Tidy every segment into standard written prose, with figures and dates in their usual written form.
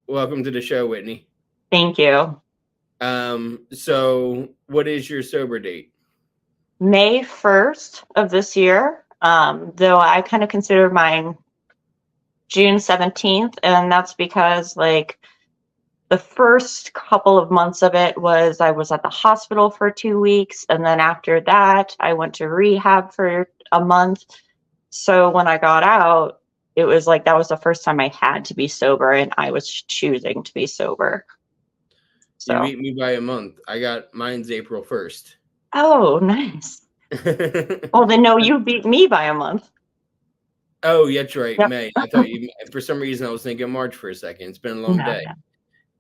Welcome to the show, Whitney. Thank you. So what is your sober date? May 1st of this year, though I kind of consider mine June 17th, and that's because, like, the first couple of months of it was I was at the hospital for 2 weeks, and then after that, I went to rehab for a month. So when I got out, it was like that was the first time I had to be sober, and I was choosing to be sober. You So, beat me by a month. I got mine's April 1st. oh, nice. Well, then no, you beat me by a month. Oh, that's right, Yep. May. I thought you for some reason I was thinking March for a second. It's been a long No, day.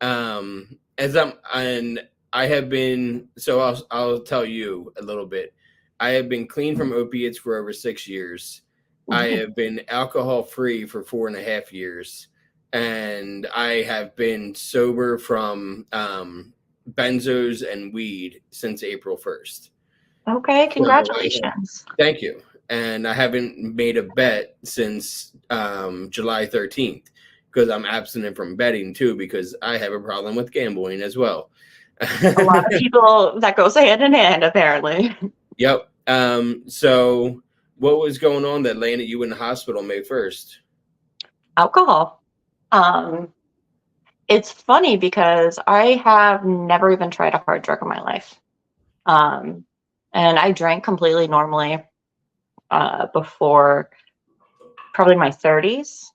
no. As I'm and I have been so I'll tell you a little bit. I have been clean from opiates for over 6 years. I have been alcohol free for 4.5 years, and I have been sober from benzos and weed since April 1st. Okay, So congratulations. thank you. And I haven't made a bet since July 13th because I'm abstinent from betting too because I have a problem with gambling as well. A lot of people that goes hand in hand, apparently. Yep. So what was going on that landed you in the hospital May 1st? Alcohol. Um, it's funny because I have never even tried a hard drug in my life. Um, and I drank completely normally before probably my 30s.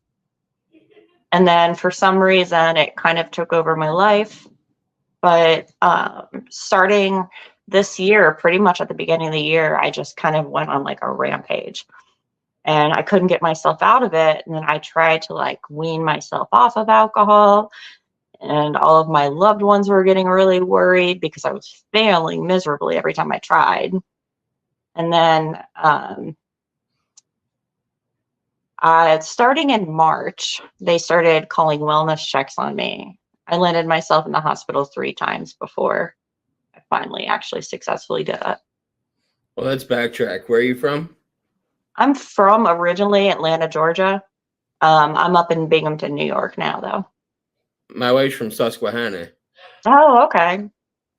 And then for some reason, it kind of took over my life. But starting this year, pretty much at the beginning of the year, I just kind of went on like a rampage. And I couldn't get myself out of it. And then I tried to like wean myself off of alcohol. And all of my loved ones were getting really worried because I was failing miserably every time I tried. And then starting in March, they started calling wellness checks on me. I landed myself in the hospital 3 times before I finally actually successfully did it. Well, let's backtrack. Where are you from? I'm from originally Atlanta, Georgia. I'm up in Binghamton, New York now, though. My wife's from Susquehanna. Oh, okay.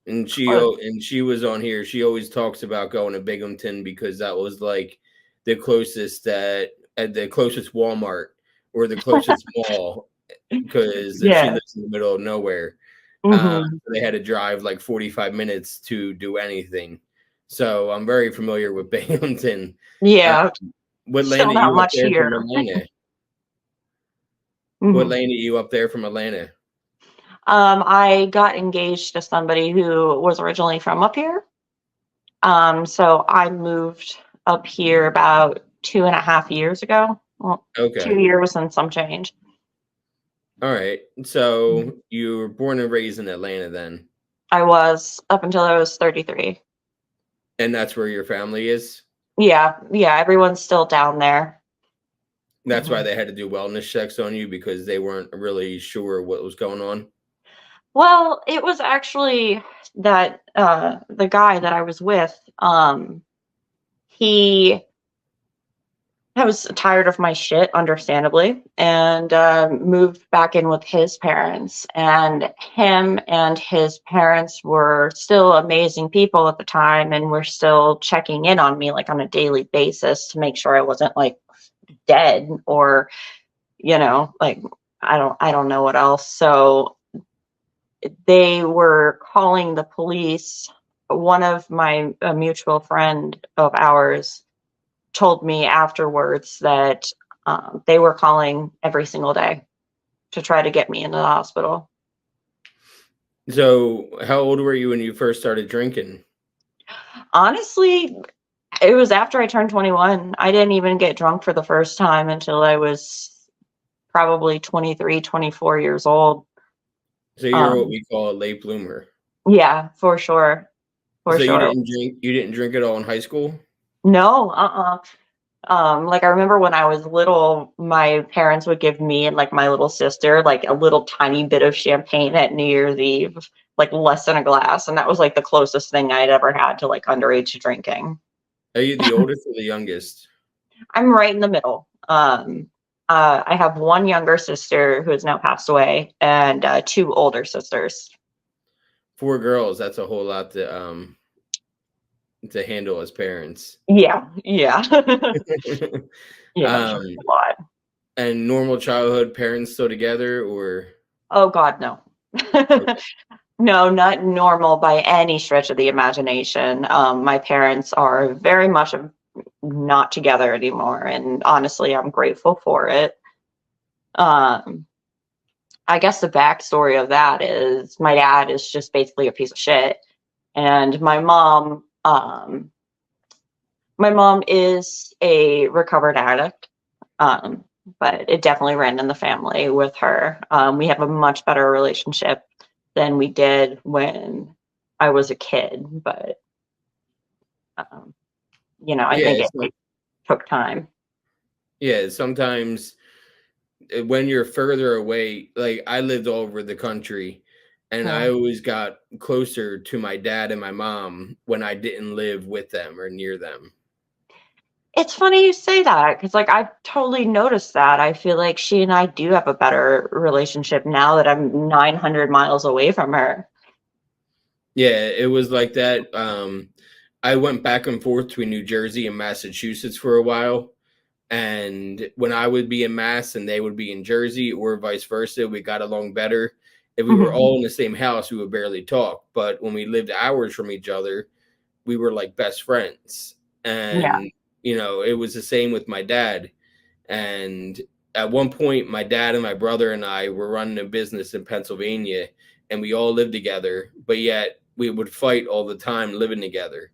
And Close. she was on here. She always talks about going to Binghamton because that was like the closest that at the closest Walmart or the closest mall because she Yeah. lives in the middle of nowhere. Hmm. So they had to drive like 45 minutes to do anything. So I'm very familiar with Binghamton. Uh, Yeah. what Still landed not you up much there from here. Atlanta? What Hmm. landed you up there from Atlanta? I got engaged to somebody who was originally from up here. So I moved up here about 2.5 years ago. Well, Okay. 2 years and some change. All right. So you were born and raised in Atlanta then, I was up until I was 33. and that's where your family is. Yeah, yeah, everyone's still down there. That's why Mhm. they had to do wellness checks on you because they weren't really sure what was going on. Well, it was actually that the guy that I was with, he I was tired of my shit, understandably, and moved back in with his parents. And him and his parents were still amazing people at the time, and were still checking in on me like on a daily basis to make sure I wasn't like dead or like I don't know what else. So they were calling the police. One of my a mutual friend of ours told me afterwards that they were calling every single day to try to get me into the hospital. So, how old were you when you first started drinking? Honestly, it was after I turned 21. I didn't even get drunk for the first time until I was probably 23, 24 years old. So you're what Um, we call a late bloomer. yeah, for sure. For So you sure. didn't drink. You didn't drink at all in high school. No, like I remember when I was little, my parents would give me and like my little sister like a little tiny bit of champagne at New Year's Eve, like less than a glass, and that was like the closest thing I'd ever had to like underage drinking. Are you the oldest or the youngest? I'm right in the middle. I have one younger sister who has now passed away, and two older sisters. 4 girls, that's a whole lot to handle as parents. Yeah, yeah, yeah, it's um, a lot. and normal childhood, parents still together, or Oh God, no. okay. No, not normal by any stretch of the imagination. My parents are very much not together anymore, and honestly, I'm grateful for it. Um, I guess the backstory of that is my dad is just basically a piece of shit, and my mom is a recovered addict. Um, but it definitely ran in the family with her. We have a much better relationship than we did when I was a kid, but um, I Yeah, think it's it took time. yeah, sometimes when you're further away, like I lived all over the country, and Yeah. I always got closer to my dad and my mom when I didn't live with them or near them. It's funny you say that because, like, I've totally noticed that. I feel like she and I do have a better relationship now that I'm 900 miles away from her. Yeah, it was like that. I went back and forth between New Jersey and Massachusetts for a while. And when I would be in Mass and they would be in Jersey, or vice versa, we got along better. If we were Mhm. all in the same house, we would barely talk. But when we lived hours from each other, we were like best friends. Yeah. And, it was the same with my dad. And at one point, my dad and my brother and I were running a business in Pennsylvania, and we all lived together, but yet we would fight all the time living together.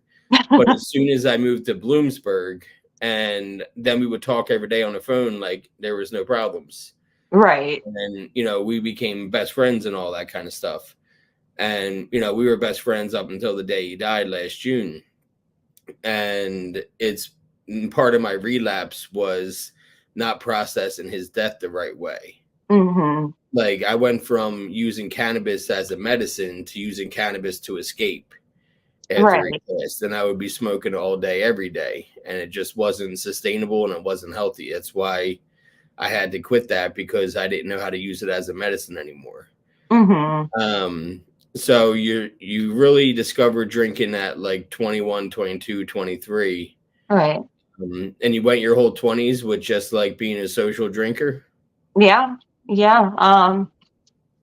But as soon as I moved to Bloomsburg, and then we would talk every day on the phone, like there was no problems. Right. And then, we became best friends and all that kind of stuff. And, we were best friends up until the day he died last June. And it's part of my relapse was not processing his death the right way. Hmm. Like I went from using cannabis as a medicine to using cannabis to escape after he Right. passed, and I would be smoking all day every day, and it just wasn't sustainable and it wasn't healthy. That's why I had to quit that, because I didn't know how to use it as a medicine anymore. Hmm. um so you really discovered drinking at like 21, 22, 23. Right. And you went your whole 20s with just like being a social drinker. Yeah. Yeah.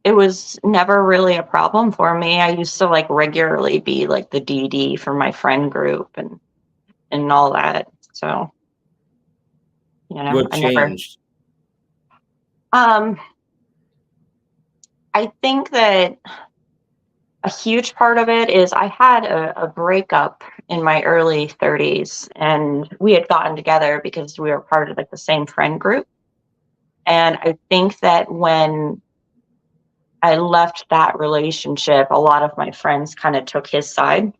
It was never really a problem for me. I used to like regularly be like the DD for my friend group and all that. So, What I never changed? um I think that a huge part of it is I had a breakup in my early 30s, and we had gotten together because we were part of like the same friend group. And I think that when I left that relationship, a lot of my friends kind of took his side.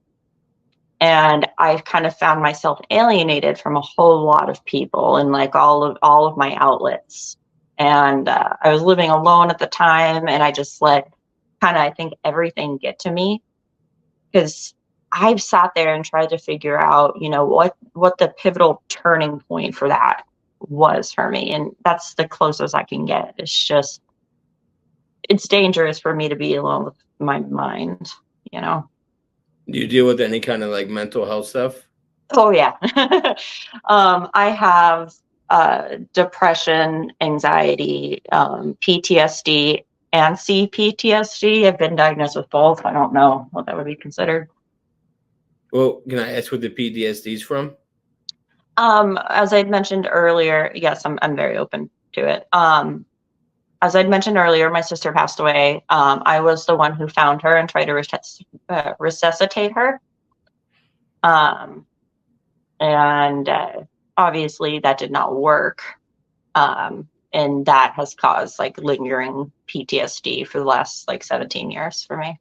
And I kind of found myself alienated from a whole lot of people and like all of my outlets. And I was living alone at the time, and I just let kind of I think everything get to me because I've sat there and tried to figure out, what the pivotal turning point for that was for me, and that's the closest I can get. It's dangerous for me to be alone with my mind, you know. Do you deal with any kind of like mental health stuff? Oh yeah. I have depression, anxiety, PTSD, and CPTSD. I've been diagnosed with both. I don't know what that would be considered. Well, can I ask what the PTSD is from? As I'd mentioned earlier, yes, I'm very open to it. As I'd mentioned earlier, my sister passed away. I was the one who found her and tried to resuscitate her. Um, and obviously that did not work. And that has caused like lingering PTSD for the last like 17 years for me.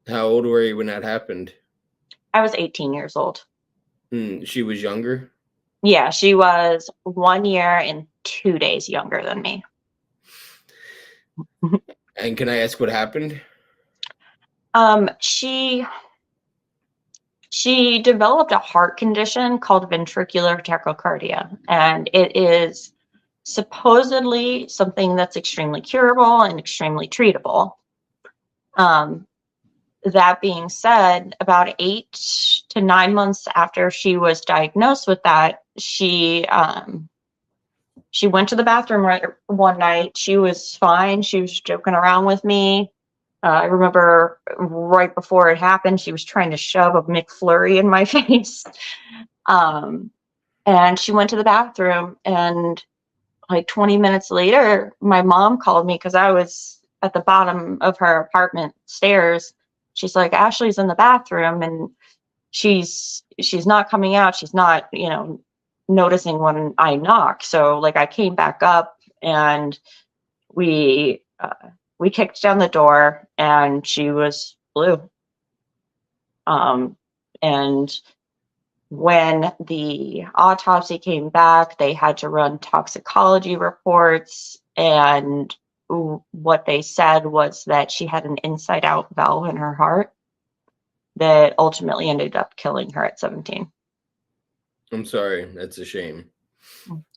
How old were you when that happened? I was 18 years old. She was younger. Yeah, she was 1 year and 2 days younger than me. And can I ask what happened? She developed a heart condition called ventricular tachycardia, and it is supposedly something that's extremely curable and extremely treatable. That being said, about 8 to 9 months after she was diagnosed with that, she went to the bathroom one night. She was fine. She was joking around with me. I remember right before it happened, she was trying to shove a McFlurry in my face. And she went to the bathroom, and like 20 minutes later, my mom called me because I was at the bottom of her apartment stairs. She's like, Ashley's in the bathroom and she's not coming out. She's not, noticing when I knock. So like I came back up and we kicked down the door and she was blue. And when the autopsy came back, they had to run toxicology reports, and what they said was that she had an inside out valve in her heart that ultimately ended up killing her at 17. I'm sorry. That's a shame.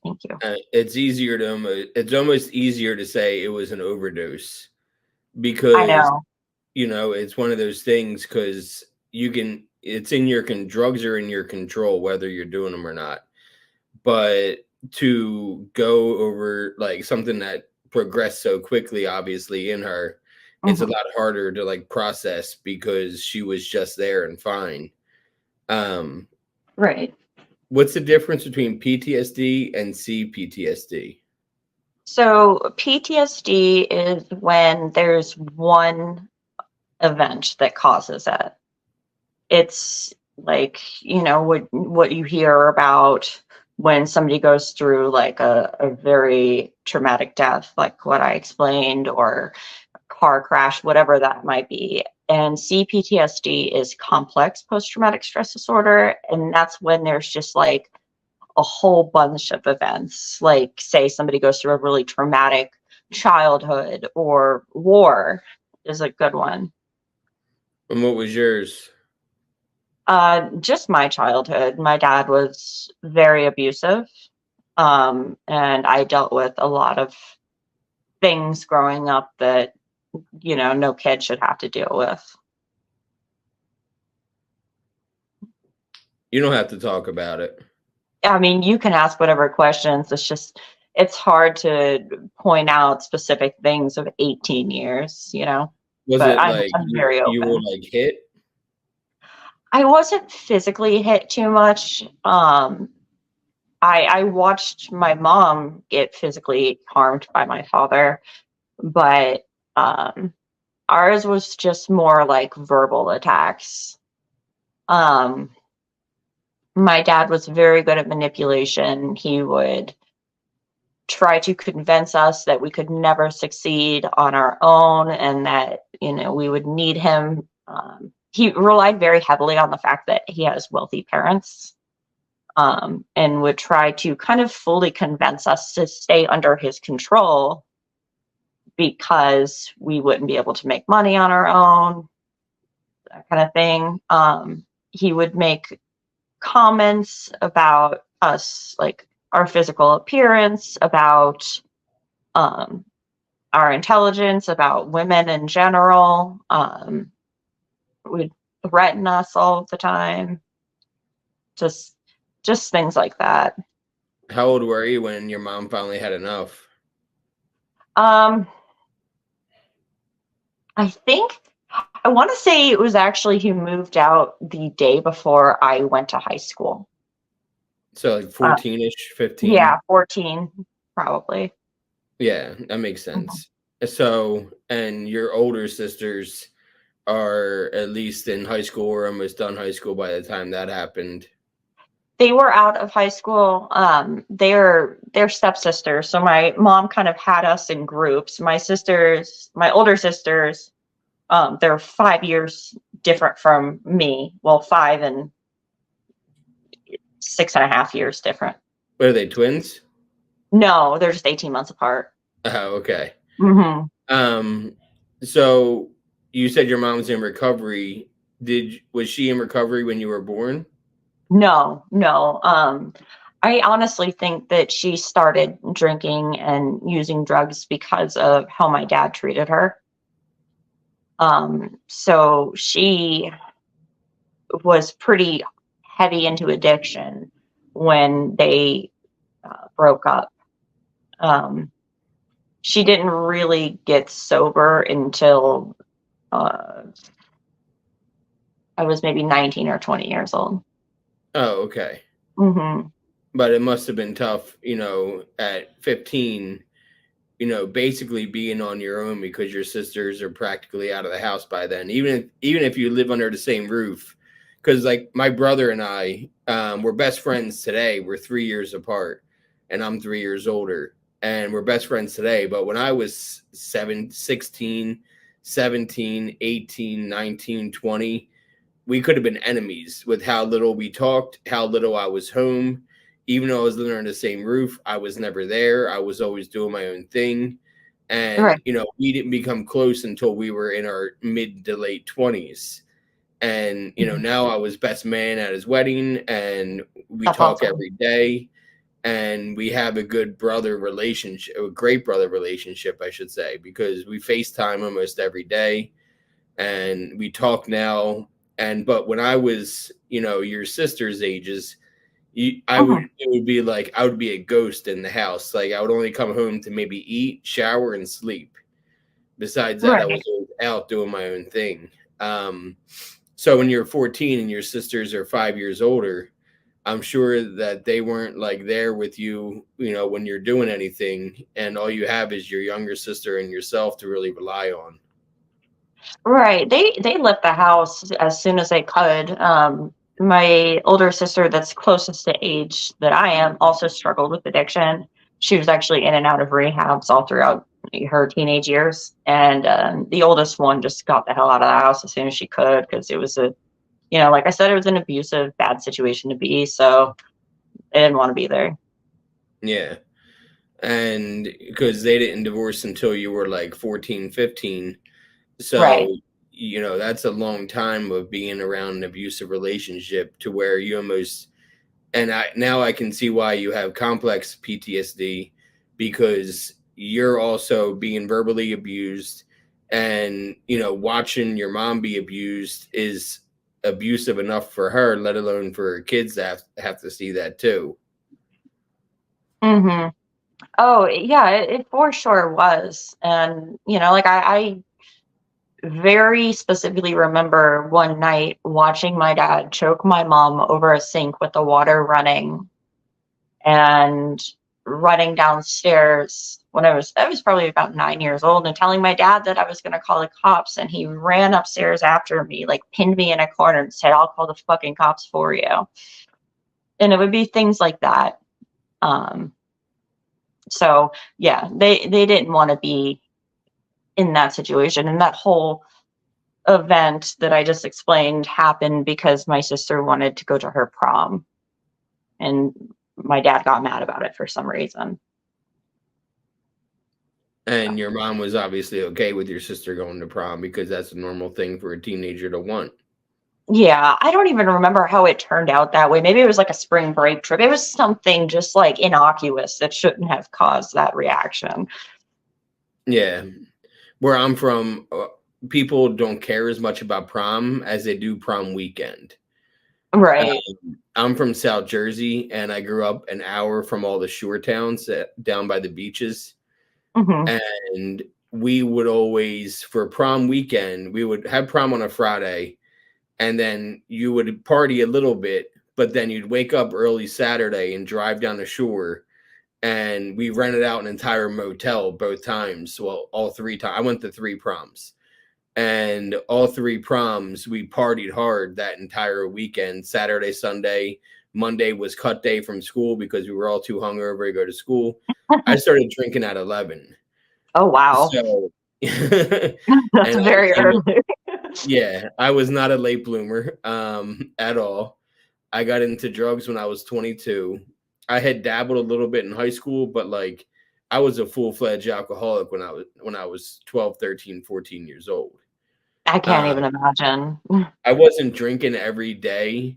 Thank you. It's almost easier to say it was an overdose, I because, know. it's one of those things, because drugs are in your control, whether you're doing them or not. But to go over like something that progressed so quickly, obviously in her, it's a lot harder to like process because she was just there and fine. Right. What's the difference between PTSD and CPTSD? So PTSD is when there's one event that causes it. It's like, what you hear about when somebody goes through like a very traumatic death, like what I explained, or a car crash, whatever that might be. And CPTSD is complex post-traumatic stress disorder. And that's when there's just like a whole bunch of events, like say somebody goes through a really traumatic childhood, or war is a good one. And what was yours? Just my childhood. My dad was very abusive, and I dealt with a lot of things growing up that no kid should have to deal with. You don't have to talk about it. I mean, you can ask whatever questions. It's hard to point out specific things of 18 years, Was but it I'm like very you were open. like hit? I wasn't physically hit too much. I watched my mom get physically harmed by my father, but um, ours was just more like verbal attacks. Um, my dad was very good at manipulation. He would try to convince us that we could never succeed on our own and that, we would need him. He relied very heavily on the fact that he has wealthy parents, and would try to kind of fully convince us to stay under his control because we wouldn't be able to make money on our own, that kind of thing. He would make comments about us, like our physical appearance, about um, our intelligence, about women in general. Would threaten us all the time. Just, just things like that. How old were you when your mom finally had enough? Um, I think I want to say it was actually he moved out the day before I went to high school. So like Uh, 14ish, yeah, 15. 14 probably. Yeah, that makes Mhm. sense. So, and your older sisters are at least in high school or almost done high school by the time that happened. They were out of high school. They're stepsisters. So my mom kind of had us in groups. My older sisters, they're 5 years different from me. Well, 5 and 6.5 years different. Are they twins? No, they're just 18 months apart. Oh, okay. Hmm. Um, so you said your mom's in recovery. Was she in recovery when you were born? No, no. I honestly think that she started drinking and using drugs because of how my dad treated her. So she was pretty heavy into addiction when they broke up. Um, she didn't really get sober until uh, I was maybe 19 or 20 years old. Oh, okay. Hmm. But it must have been tough, at 15, basically being on your own because your sisters are practically out of the house by then. Even if you live under the same roof, because like my brother and I, we're best friends today. We're 3 years apart, and I'm 3 years older, and we're best friends today. But when I was 16, 17, 18, 19, 20, we could have been enemies with how little we talked, how little I was home. Even though I was living under the same roof, I was never there. I was always doing my own thing. Right. And, we didn't become close until we were in our mid to late 20s. And, Mhm. now I was best man at his wedding, and we That's talk awesome. every day. And we have a good brother relationship, a great brother relationship, I should say, because we FaceTime almost every day and we talk now. And but when I was, your sister's ages, Mhm. it would be like I would be a ghost in the house. Like I would only come home to maybe eat, shower, and sleep. Besides that, I was Right. always out doing my own thing. Um, so when you're 14 and your sisters are 5 years older, I'm sure that they weren't like there with you, when you're doing anything, and all you have is your younger sister and yourself to really rely on. Right. They left the house as soon as they could. My older sister, that's closest to age that I am, also struggled with addiction. She was actually in and out of rehabs all throughout her teenage years, and the oldest one just got the hell out of the house as soon as she could because it was like I said, it was an abusive, bad situation to be. So they didn't want to be there. Yeah. And because they didn't divorce until you were like 14, 15. Right. So, that's a long time of being around an abusive relationship to where you almost, and I can see why you have complex PTSD because you're also being verbally abused, and, watching your mom be abused is abusive enough for her, let alone for her kids to have to see that too. Hmm. Oh, yeah, it for sure was. And, like I very specifically remember one night watching my dad choke my mom over a sink with the water running and running downstairs when I was probably about 9 years old and telling my dad that I was going to call the cops. And he ran upstairs after me, like pinned me in a corner and said, "I'll call the fucking cops for you." And it would be things like that. Um, so yeah, they didn't want to be in that situation. And that whole event that I just explained happened because my sister wanted to go to her prom, and my dad got mad about it for some reason. And your mom was obviously okay with your sister going to prom because that's a normal thing for a teenager to want. Yeah, I don't even remember how it turned out that way. Maybe it was like a spring break trip. It was something just like innocuous that shouldn't have caused that reaction. Yeah. Where I'm from, people don't care as much about prom as they do prom weekend. Right. I'm from South Jersey, and I grew up an hour from all the shore towns down by the beaches. Hmm. And we would always, for prom weekend, we would have prom on a Friday, and then you would party a little bit, but then you'd wake up early Saturday and drive down the shore. And we rented out an entire motel both times. Well, all three times. I went to three proms, and all three proms we partied hard that entire weekend. Saturday, Sunday, Monday was cut day from school because we were all too hungover to go to school. I started drinking at 11. Oh, wow. So That's and very early. yeah, I was not a late bloomer at all. I got into drugs when I was 22. I had dabbled a little bit in high school, but like I was a full-fledged alcoholic when I was 12, 13, 14 years old. I can't Um, even imagine. I wasn't drinking every day,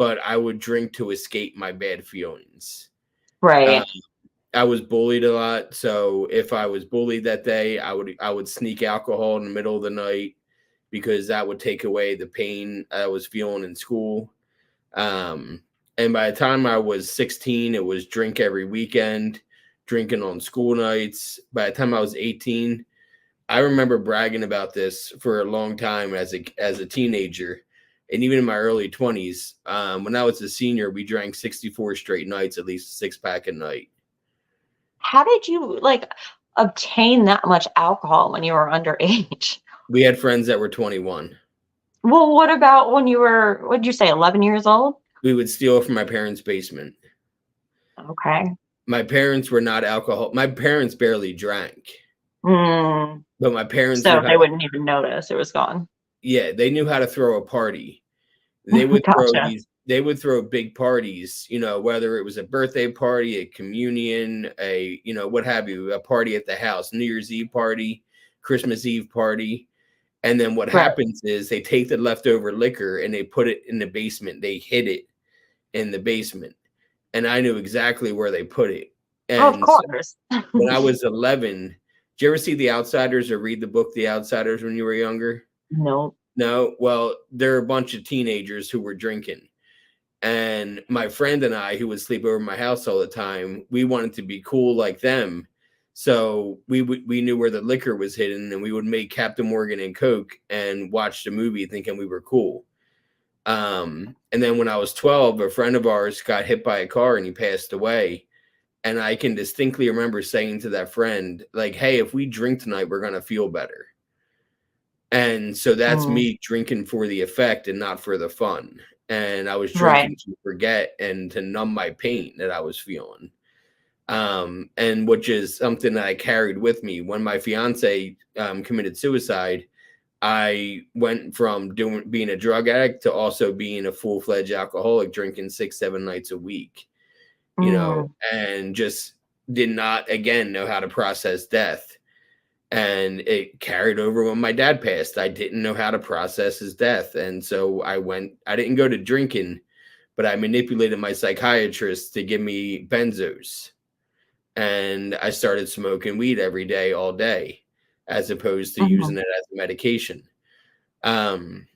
but I would drink to escape my bad feelings. Right. I was bullied a lot, so if I was bullied that day, I would sneak alcohol in the middle of the night because that would take away the pain I was feeling in school. And by the time I was 16, it was drink every weekend, drinking on school nights. By the time I was 18, I remember bragging about this for a long time as a teenager, and even in my early 20s. When I was a senior, we drank 64 straight nights, at least a 6-pack a night. How did you like obtain that much alcohol when you were underage? We had friends that were 21. Well, what about when you were, what did you say, 11 years old? We would steal from my parents' basement. Okay. My parents were not alcohol. My parents barely drank, Mm, but my parents knew so how they to, wouldn't even notice it was gone. yeah, they knew how to throw a party. They would throw Gotcha. these, they would throw big parties, whether it was a birthday party, a communion, what have you, a party at the house, New Year's Eve party, Christmas Eve party. And then what Right. happens is they take the leftover liquor and they put it in the basement. They hid it in the basement. And I knew exactly where they put it. Oh, of And so course. when I was 11, did you ever see The Outsiders or read the book The Outsiders when you were younger? No. No? Well, there are a bunch of teenagers who were drinking. And my friend and I, who would sleep over my house all the time, we wanted to be cool like them. So we knew where the liquor was hidden, and we would make Captain Morgan and Coke and watch the movie thinking we were cool. And then when I was 12, a friend of ours got hit by a car and he passed away. And I can distinctly remember saying to that friend, like, hey, if we drink tonight, we're going to feel better. And so that's Mm, me drinking for the effect and not for the fun. And I was right. drinking to forget and to numb my pain that I was feeling. And which is something that I carried with me. When my fiance committed suicide, I went from being a drug addict to also being a full-fledged alcoholic, drinking 6-7 nights a week, Mm, and just did not again know how to process death. And it carried over when my dad passed. I didn't know how to process his death. And so I didn't go to drinking, but I manipulated my psychiatrist to give me benzos. And I started smoking weed every day, all day, as opposed to mhm. using it as a medication. Um,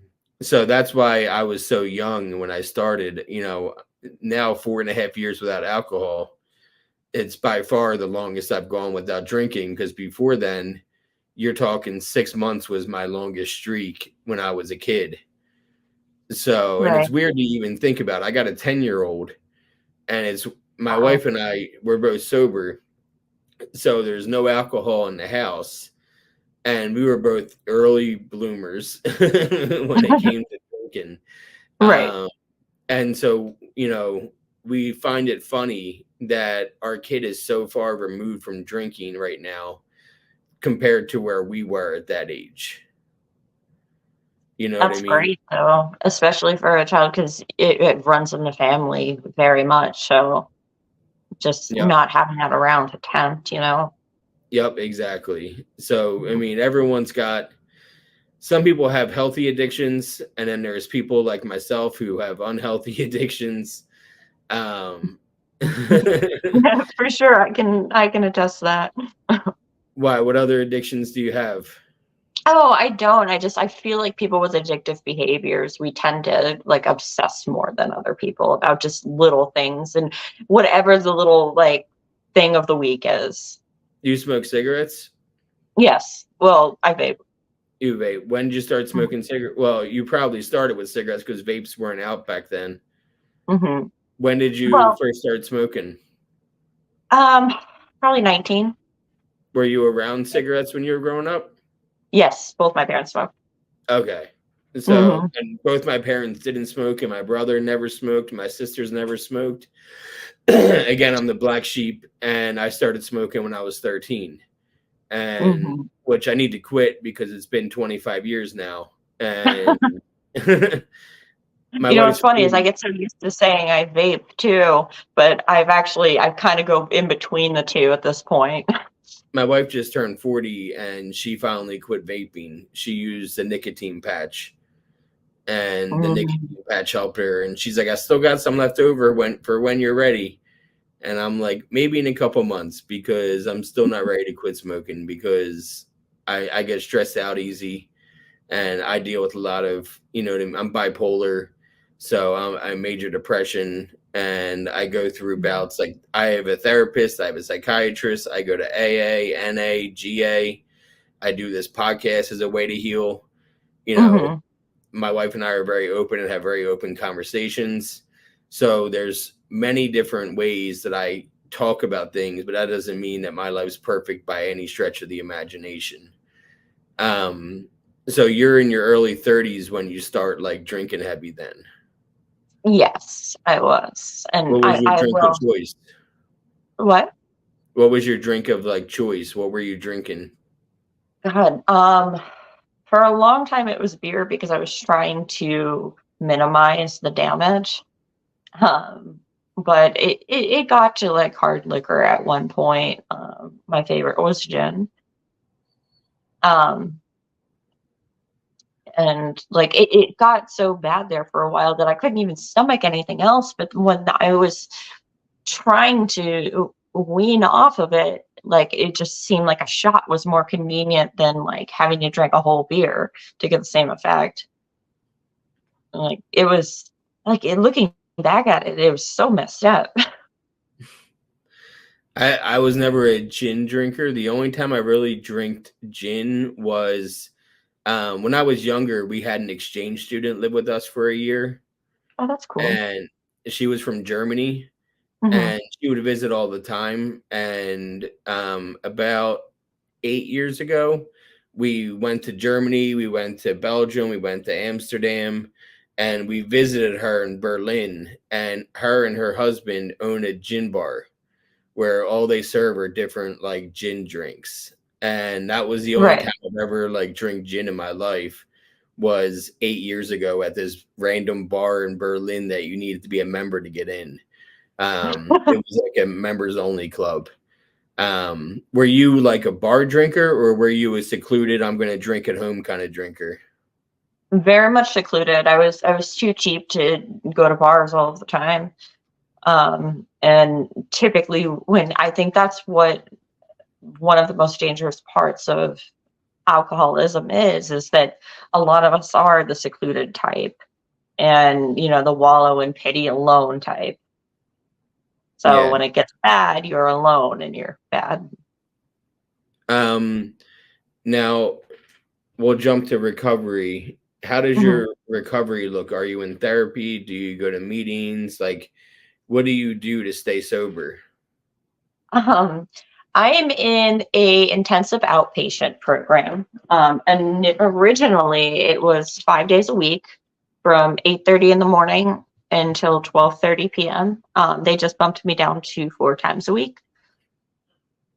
so that's why I was so young when I started, now 4.5 years without alcohol. It's by far the longest I've gone without drinking, because before then, you're talking 6 months was my longest streak when I was a kid. So, and Right. it's weird to even think about. I got a 10-year-old, and it's my Wow. wife and I, we're both sober. So there's no alcohol in the house. And we were both early bloomers when it came to drinking. Right. Um, and so, we find it funny that our kid is so far removed from drinking right now compared to where we were at that age. You know what I That's mean? great, though, especially for a child because it runs in the family very much. So just Yep. not having that around to tempt, Yep, exactly. So, I mean, some people have healthy addictions, and then there's people like myself who have unhealthy addictions. Um, Yeah, for sure. I can attest to that. why? What other addictions do you have? Oh, I don't. I feel like people with addictive behaviors, we tend to like obsess more than other people about just little things and whatever the little like thing of the week is. Do you smoke cigarettes? Yes. Well, I vape. You vape. When did you start smoking cigarettes? Well, you probably started with cigarettes because vapes weren't out back then. Mm-hmm. When did you Well, first start smoking? um, probably 19. Were you around cigarettes when you were growing up? Yes, both my parents smoke. Okay. So, Mm-hmm. and both my parents didn't smoke, and my brother never smoked. My sisters never smoked. Again, I'm the black sheep, and I started smoking when I was 13, and Mm-hmm. which I need to quit because it's been 25 years now. And my What's wife's funny is I 40. get so used to saying I vape too, but I kind of go in between the two at this point. My wife just turned 40 and she finally quit vaping. She used a nicotine patch. and the Mhm. nicotine patch helped her. And she's like, I still got some left over when you're ready. And I'm like, maybe in a couple months, because I'm still not ready to quit smoking, because I get stressed out easy, and I deal with a lot of, I'm bipolar, so I'm major depression, and I go through bouts. Like, I have a therapist, I have a psychiatrist, I go to AA, NA, GA. I do this podcast as a way to heal. You know, Mhm. my wife and I are very open and have very open conversations. So there's many different ways that I talk about things, but that doesn't mean that my life's perfect by any stretch of the imagination. Um, so you're in your early 30s when you start like drinking heavy then. Yes, I was, and What was your I drink of will. choice? What? What was your drink of like choice? What were you drinking? God, for a long time it was beer because I was trying to minimize the damage. Um, but it got to like hard liquor at one point. My favorite was gin. Um, and like it got so bad there for a while that I couldn't even stomach anything else. But when I was trying to wean off of it, like it just seemed like a shot was more convenient than like having to drink a whole beer to get the same effect. Like it was looking back at it, it was so messed up. I was never a gin drinker. The only time I really drank gin was when I was younger. We had an exchange student live with us for a year, Oh, that's cool. and she was from Germany, Hmm. and she would visit all the time. And about 8 years ago, we went to Germany, we went to Belgium, we went to Amsterdam, and we visited her in Berlin. And her husband own a gin bar where all they serve are different like gin drinks. And that was the only Right. time I've ever like drink gin in my life, was 8 years ago at this random bar in Berlin that you needed to be a member to get in. It was like a members only club. Were you like a bar drinker, or were you a secluded, I'm going to drink at home kind of drinker? Very much secluded. I was too cheap to go to bars all of the time. And typically when I think that's what one of the most dangerous parts of alcoholism is that a lot of us are the secluded type and the wallow in pity alone type. So Yeah. when it gets bad, you're alone and you're bad. Um, Now we'll jump to recovery. How does Mhm. your recovery look? Are you in therapy? Do you go to meetings? Like, what do you do to stay sober? Um, I am in a intensive outpatient program. And originally it was 5 days a week from 8:30 in the morning until 12:30 p.m. They just bumped me down to 4 times a week.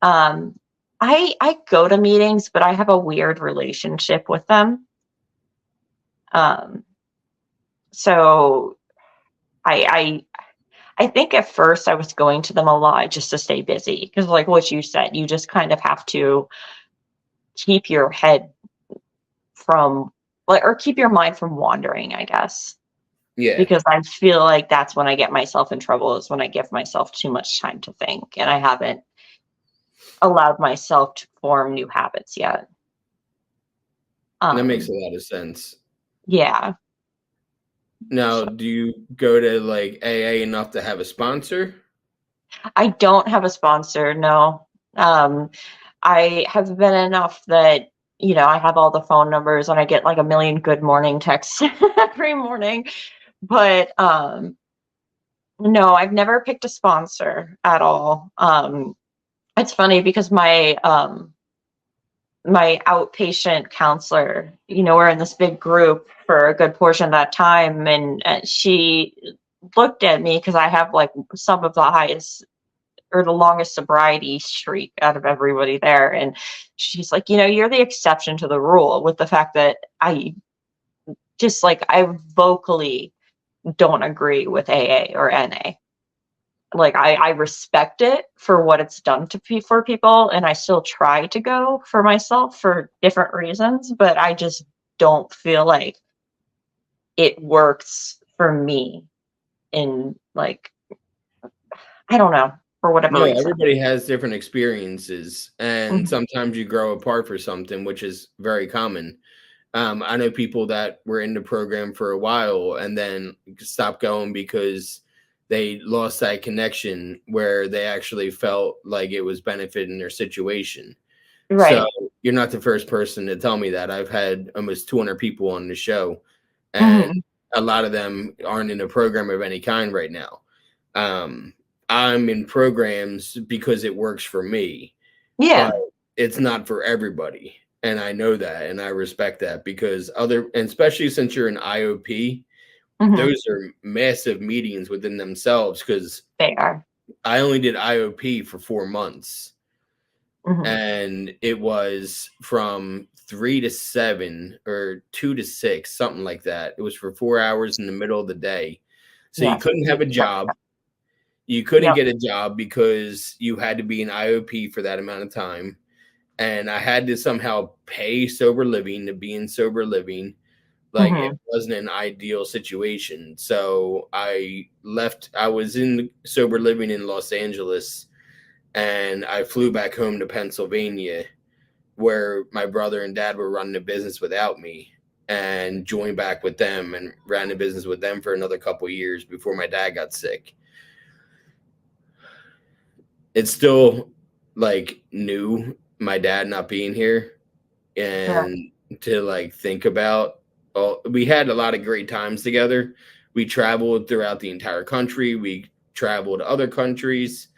Um, I go to meetings, but I have a weird relationship with them. Um, so I think at first I was going to them a lot just to stay busy because, like what you said, you just kind of have to keep your head from like or keep your mind from wandering, I guess. Yeah, Because I feel like that's when I get myself in trouble is when I give myself too much time to think and I haven't allowed myself to form new habits yet. that makes a Um, lot of sense. yeah. Now, So do you go to like AA enough to have a sponsor? I don't have a sponsor, no. Um, I have been enough that I have all the phone numbers and I get like a million good morning texts every morning. But no, I've never picked a sponsor at all. It's funny because my outpatient counselor, we're in this big group for a good portion of that time, and she looked at me because I have like some of the highest or the longest sobriety streak out of everybody there, and she's like, you're the exception to the rule with the fact that I vocally don't agree with AA or NA. Like I respect it for what it's done for people, and I still try to go for myself for different reasons, but I just don't feel like it works for me in like, I don't know, for whatever No, reason. everybody has different experiences, and Mhm. sometimes you grow apart for something, which is very common. I know people that were in the program for a while and then stopped going because they lost that connection where they actually felt like it was benefiting their situation. So Right. you're not the first person to tell me that. I've had almost 200 people on the show, and Mhm. a lot of them aren't in a program of any kind right now. Um, I'm in programs because it works for me, but Yeah. it's not for everybody. And I know that and I respect that because and especially since you're an IOP, Mhm. those are massive meetings within themselves because They are. I only did IOP for 4 months Mhm. and it was from 3 to 7 or 2 to 6, something like that. It was for 4 hours in the middle of the day. So you Yes. couldn't have a job. You couldn't Yep. get a job because you had to be an IOP for that amount of time. And I had to somehow pay sober living to be in sober living. Like it Mhm. wasn't an ideal situation. So I left. I was in sober living in Los Angeles and I flew back home to Pennsylvania where my brother and dad were running a business without me and joined back with them and ran the business with them for another couple of years before my dad got sick. It's still like new, my dad not being here Sure. and to like think about. Well, we had a lot of great times together. We traveled throughout the entire country. We traveled to other countries.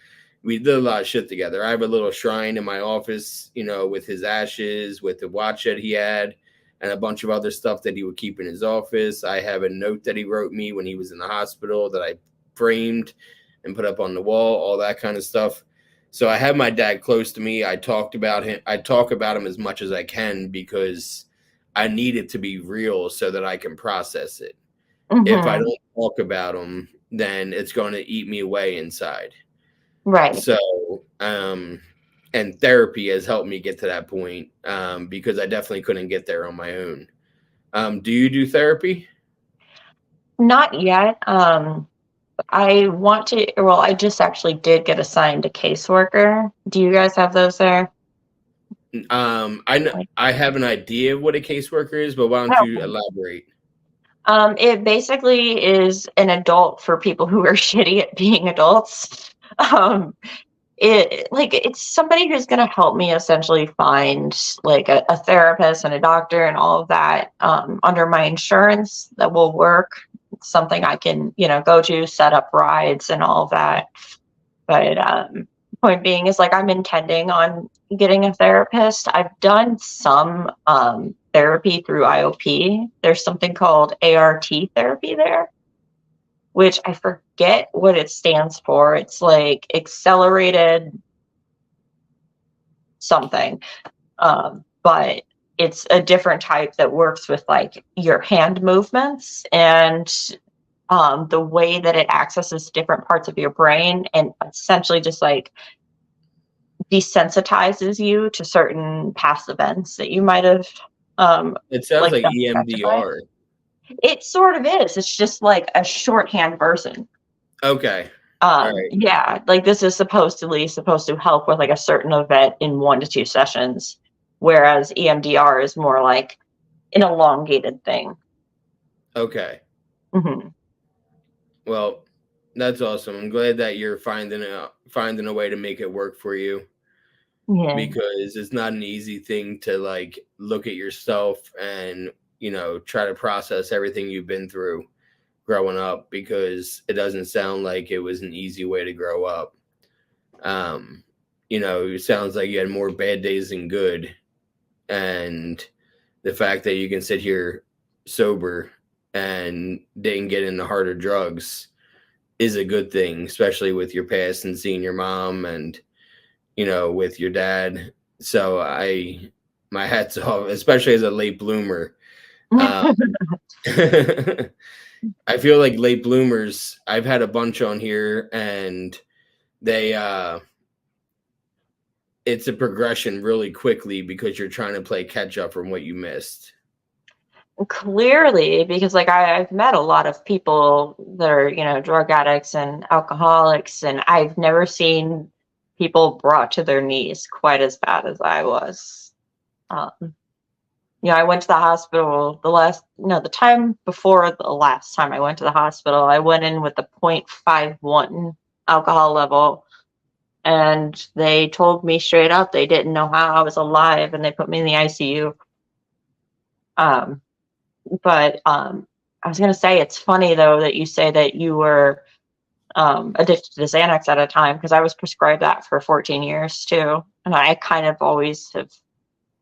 We did a lot of shit together. I have a little shrine in my office, with his ashes, with the watch that he had, and a bunch of other stuff that he would keep in his office. I have a note that he wrote me when he was in the hospital that I framed and put up on the wall, all that kind of stuff. So I have my dad close to me. I talked about him. I talk about him as much as I can because I need it to be real so that I can process it. If I Mhm. don't talk about him, then it's going to eat me away inside. Right. So, and therapy has helped me get to that point because I definitely couldn't get there on my own. Do you do therapy? Not yet. I want to, well, I just actually did get assigned a caseworker. Do you guys have those there? I know Like, I have an idea of what a caseworker is, but why don't you no. elaborate? It basically is an adult for people who are shitty at being adults. Um, it's somebody who's going to help me essentially find like a therapist and a doctor and all of that under my insurance that will work. It's something I can, go to, set up rides and all of that. But point being is like I'm intending on getting a therapist. I've done some therapy through IOP. There's something called ART therapy there, which I forget what it stands for. It's like accelerated something, but it's a different type that works with like your hand movements and the way that it accesses different parts of your brain and essentially just like desensitizes you to certain past events that you might have It sounds like like been affected by. EMDR. It sort of is. It's just like a shorthand version. Okay. All right. Yeah, like this is supposed to help with like a certain event in 1 to 2 sessions, whereas EMDR is more like an elongated thing. Okay. Hmm. Well, that's awesome. I'm glad that you're finding a way to make it work for you Yeah. because it's not an easy thing to like look at yourself and try to process everything you've been through growing up because it doesn't sound like it was an easy way to grow up. Um, it sounds like you had more bad days than good, and the fact that you can sit here sober and didn't get into harder drugs is a good thing, especially with your past and seeing your mom and with your dad. So my hat's off, especially as a late bloomer. Uh, I feel like late bloomers. I've had a bunch on here, and they it's a progression really quickly because you're trying to play catch up from what you missed. Clearly, because like I've met a lot of people that are, drug addicts and alcoholics, and I've never seen people brought to their knees quite as bad as I was. Um, I went to the hospital the time before the last time I went to the hospital, I went in with a 0.51 alcohol level, and they told me straight up they didn't know how I was alive, and they put me in the ICU. Um, but I was going to say, it's funny though that you say that you were addicted to Xanax at a time, because I was prescribed that for 14 years too. And I kind of always have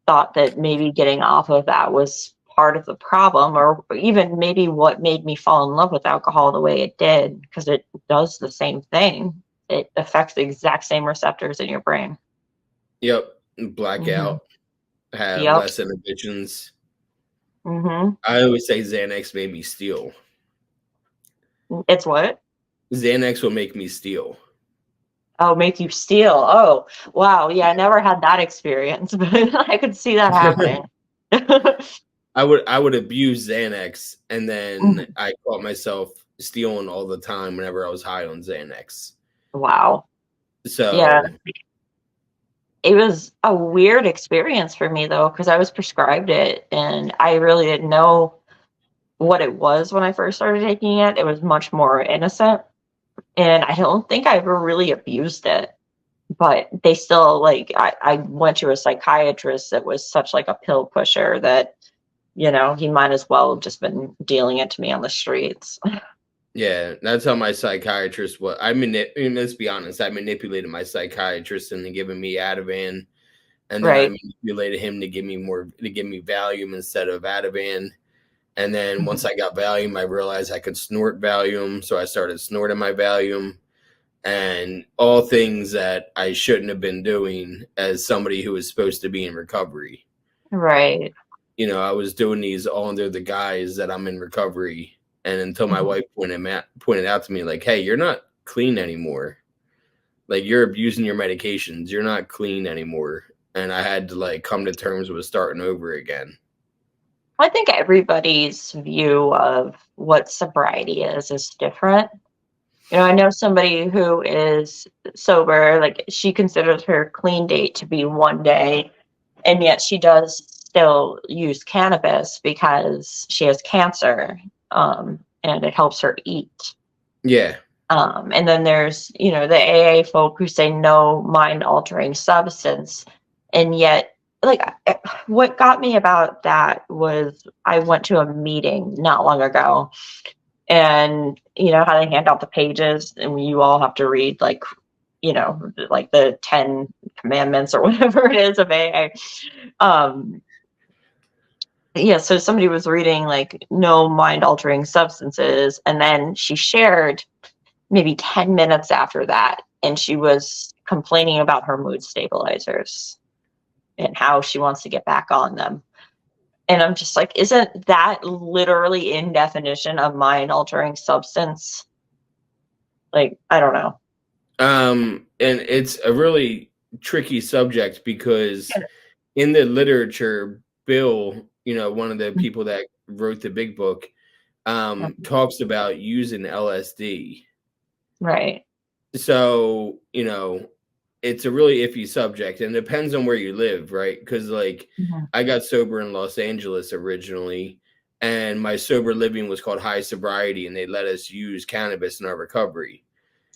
thought that maybe getting off of that was part of the problem, or even maybe what made me fall in love with alcohol the way it did, because it does the same thing. It affects the exact same receptors in your brain. Yep. Hmm. Blackout, have Yep. less inhibitions. Hmm. I always say Xanax made me steal. It's what? Xanax will make me steal. Oh, make you steal. Oh, wow. Yeah, I never had that experience, but I could see that happening. I would abuse Xanax, and then Mhm. I caught myself stealing all the time whenever I was high on Xanax. Wow. Yeah, So it was a weird experience for me though, because I was prescribed it and I really didn't know what it was when I first started taking it. It was much more innocent, and I don't think I ever really abused it. But they still, like, I went to a psychiatrist that was such like a pill pusher that, he might as well have just been dealing it to me on the streets. yeah, that's how my psychiatrist was. Let's be honest. I manipulated my psychiatrist into giving me Ativan, and then I Right. manipulated him to give me Valium instead of Ativan. And then once Mhm. I got Valium, I realized I could snort Valium, so I started snorting my Valium, and all things that I shouldn't have been doing as somebody who was supposed to be in recovery. Right. I was doing these all under the guise that I'm in recovery, and until my Mhm. wife pointed out to me, like, "Hey, you're not clean anymore. Like, you're abusing your medications. You're not clean anymore." And I had to like come to terms with starting over again. I think everybody's view of what sobriety is different. I know somebody who is sober, like she considers her clean date to be one day, and yet she does still use cannabis because she has cancer, and it helps her eat. Yeah, And then there's, the AA folk who say no mind altering substance. And yet, like, what got me about that was I went to a meeting not long ago, and you know how they hand out the pages and you all have to read, like the 10 commandments or whatever it is of AA. Um, yeah, so somebody was reading like no mind altering substances, and then she shared maybe 10 minutes after that, and she was complaining about her mood stabilizers and how she wants to get back on them. And I'm just like, isn't that literally in definition of mind altering substance? Like, I don't know. and it's a really tricky subject because in the literature, Bill, one of the people that wrote the big book, talks about using LSD. Right. So, it's a really iffy subject and it depends on where you live, right? Because, like, Mhm. I got sober in Los Angeles originally, and my sober living was called high sobriety, and they let us use cannabis in our recovery.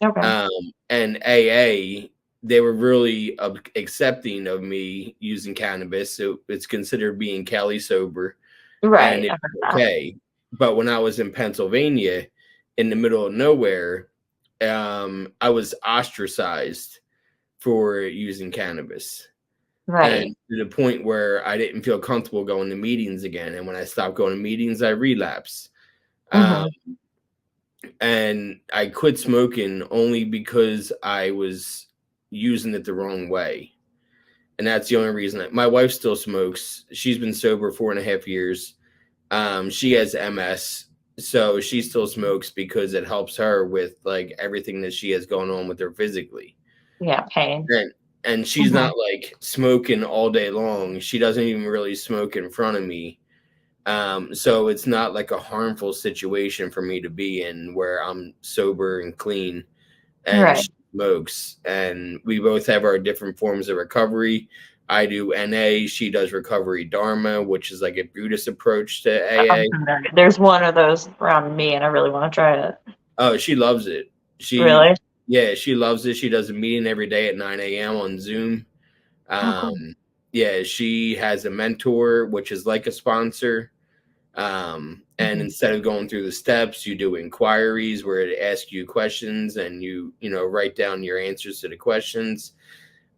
Okay. Um, and AA, they were really accepting of me using cannabis. So it's considered being Cali sober, and Right. I it's heard that. okay. But when I was in Pennsylvania, in the middle of nowhere, I was ostracized for using cannabis. And Right. to the point where I didn't feel comfortable going to meetings again. And when I stopped going to meetings, I relapsed. Um, Hmm. and I quit smoking only because I was using it the wrong way. And that's the only reason my wife still smokes. She's been sober 4.5 years. She has MS, so she still smokes because it helps her with like everything that she has going on with her physically. Yeah. Pain. And she's Hmm. not like smoking all day long. She doesn't even really smoke in front of me. So it's not like a harmful situation for me to be in where I'm sober and clean and Right. she smokes. And we both have our different forms of recovery. I do NA, she does recovery Dharma, which is like a Buddhist approach to AA. There's one of those around me, and I really want to try it. Oh, she loves it. She, Really? yeah, she loves it. She does a meeting every day at 9 a.m. on Zoom. Oh, cool. Yeah, she has a mentor, which is like a sponsor. And Mhm. instead of going through the steps, you do inquiries where it asks you questions and you know, write down your answers to the questions.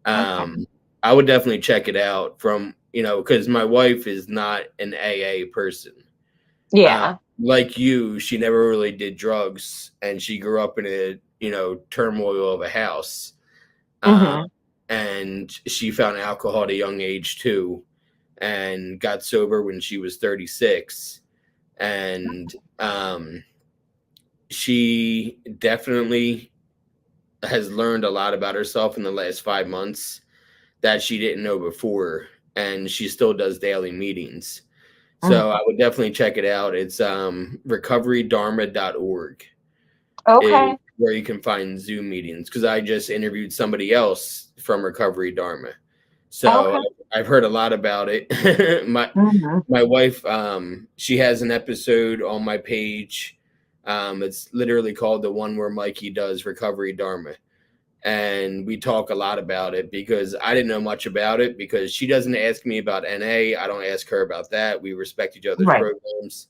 Okay. Um, I would definitely check it out from, you know, because my wife is not an AA person. Uh, Yeah. like you, she never really did drugs and she grew up in a, you know, turmoil of a house. Um, Hmm. and she found alcohol at a young age too and got sober when she was 36. And she definitely has learned a lot about herself in the last 5 months that she didn't know before. And she still does daily meetings. So I would definitely check it out. It's recoverydharma.org is Okay. where you can find Zoom meetings because I just interviewed somebody else from Recovery Dharma. So Okay. I've heard a lot about it. my Hmm. my wife, she has an episode on my page. It's literally called the one where Mikey does Recovery Dharma. And we talk a lot about it because I didn't know much about it because she doesn't ask me about NA. I don't ask her about that. We respect each other's Right. programs.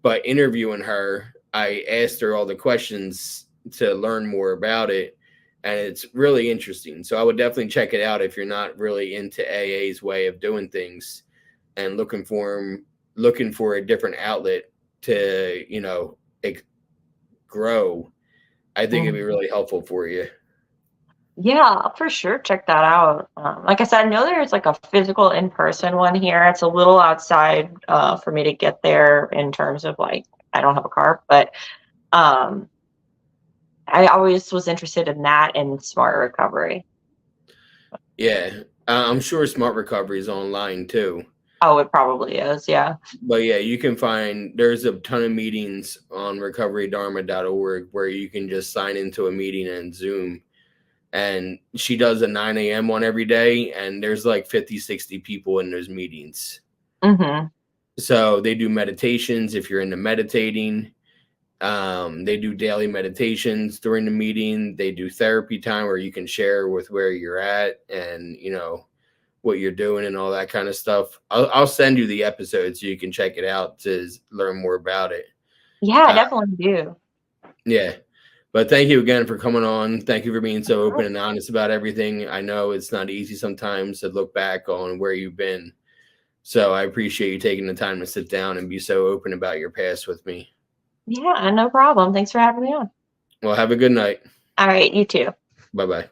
But interviewing her, I asked her all the questions to learn more about it. And it's really interesting. So I would definitely check it out if you're not really into AA's way of doing things and looking for a different outlet to, you know, grow. I think it'd be Mhm. really helpful for you. Yeah, I'll for sure check that out. Like I said, I know there's like a physical in-person one here. It's a little outside for me to get there in terms of like I don't have a car, but um, I always was interested in that and smart recovery. Yeah. I'm sure Smart Recovery is online too. Oh, it probably is. Yeah. But yeah, you can find there's a ton of meetings on recoverydharma.org where you can just sign into a meeting and Zoom. And she does a 9 a.m. one every day, and there's like 50, 60 people in those meetings. Hmm. So they do meditations if you're into meditating. They do daily meditations during the meeting. They do therapy time where you can share with where you're at and, you know, what you're doing and all that kind of stuff. I'll send you the episode so you can check it out to learn more about it. Yeah, I Uh, definitely do. yeah. But thank you again for coming on. Thank you for being so open and honest about everything. I know it's not easy sometimes to look back on where you've been. So I appreciate you taking the time to sit down and be so open about your past with me. Yeah, no problem. Thanks for having me on. Well, have a good night. All right, you too. Bye bye.